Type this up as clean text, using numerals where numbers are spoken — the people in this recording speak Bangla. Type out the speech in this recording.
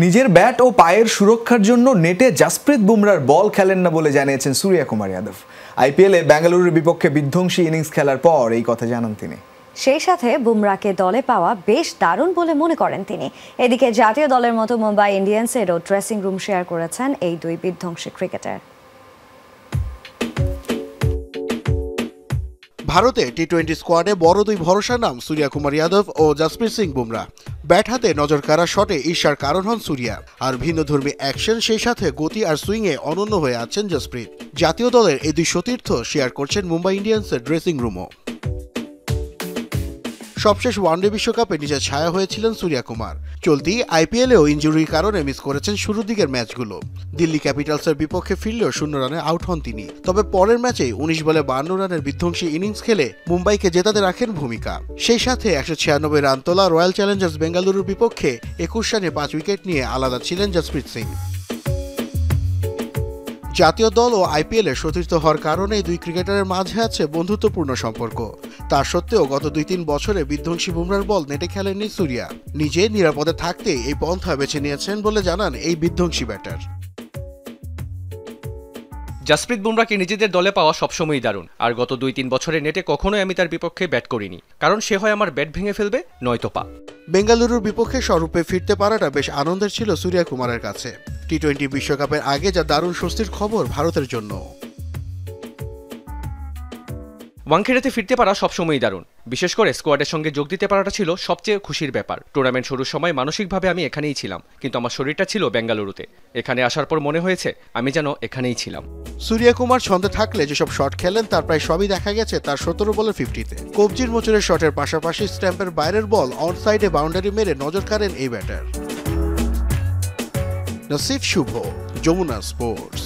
নিজের ব্যাট ও পায়ের সুরক্ষার জন্য নেটে জাসপ্রীত বুমরার বল খেলেন না বলে জানিয়েছেন সূর্য কুমার যাদব। আইপিএলে বেঙ্গালুরুর বিপক্ষে বিধ্বংসী ইনিংস খেলার পর এই কথা জানান তিনি। সেই সাথে বুমরাকে দলে পাওয়া বেশ দারুণ বলে মনে করেন তিনি। এদিকে জাতীয় দলের মতো মুম্বাই ইন্ডিয়ান্সেরও ড্রেসিং রুম শেয়ার করেছেন এই দুই বিধ্বংসী ক্রিকেটার। ভারতে টি-20 স্কোয়াডে বড় দুই ভরসা নাম সূর্য কুমার যাদব ও জসপ্রীত সিং বুমরা। ব্যাট হাতে নজর কাড়া শটে ঈর্ষার কারণ হন সূর্যা, আর ভিন্নধর্মী অ্যাকশন সেই সাথে গতি আর সুইংয়ে অনন্য হয়ে আছেন জসপ্রীত। জাতীয় দলের এই দুই সতীর্থ শেয়ার করছেন মুম্বাই ইন্ডিয়ান্সের ড্রেসিং রুমও। সবশেষ ওয়ানডে বিশ্বকাপে নিজের ছায়া হয়েছিলেন সূর্য কুমার। চলতি আইপিএলেও ইনজুরির কারণে মিস করেছেন শুরুর দিকের ম্যাচগুলো। দিল্লি ক্যাপিটালসের বিপক্ষে ফিরলেও 0 রানে আউট হন তিনি। তবে পরের ম্যাচেই 19 বলে 52 রানের বিধ্বংসী ইনিংস খেলে মুম্বাইকে জেতাতে রাখেন ভূমিকা। সেই সাথে 196 রান তোলা রয়্যাল চ্যালেঞ্জার্স বেঙ্গালুরুর বিপক্ষে 21 রানে 5 উইকেট নিয়ে আলাদা ছিলেন জসপ্রীত সিং। জাতীয় দল ও আইপিএলের সতীর্থ হওয়ার কারণে দুই ক্রিকেটারের মাঝে আছে বন্ধুত্বপূর্ণ সম্পর্ক। তা সত্ত্বেও গত 2-3 বছরে বিধ্বংসী বুমরার বল নেটে খেলেননি সূর্যা। নিজে নিরাপদে থাকতে এই পন্থা বেছে নিয়েছেন বলে জানান এই বিধ্বংসী ব্যাটার। জসপ্রীত বুমরাকে নিজেদের দলে পাওয়া সবসময়ই দারুণ, আর গত 2-3 বছরে নেটে কখনোই আমি তার বিপক্ষে ব্যাট করিনি, কারণ সে হয় আমার ব্যাট ভেঙে ফেলবে নয়তো পা। বেঙ্গালুরুর বিপক্ষে স্বরূপে ফিরতে পারাটা বেশ আনন্দের ছিল সূর্য কুমারের কাছে। টি-20 বিশ্বকাপের আগে যা দারুণ স্বস্তির খবর ভারতের জন্য। ওয়াংখেড়েতে ফিরতে পারা সবসময়ই দারুণ, বিশেষ করে স্কোয়াডের সঙ্গে যোগ দিতে পারাটা ছিল সবচেয়ে খুশির ব্যাপার। টুর্নামেন্ট শুরুর সময় মানসিকভাবে আমি এখানেই ছিলাম, কিন্তু আমার শরীরটা ছিল বেঙ্গালুরুতে। এখানে আসার পর মনে হয়েছে আমি যেন এখানেই ছিলাম। সূর্য কুমার ছন্দে থাকলে যেসব শট খেলেন তার প্রায় সবই দেখা গেছে তার 17 বলের 50-তে। কবজির মোচরের শটের পাশাপাশি স্ট্যাম্পের বাইরের বল অন সাইডে বাউন্ডারি মেরে নজর কাড়েন এই ব্যাটার। নাসিফ শুভ, যমুনা স্পোর্টস।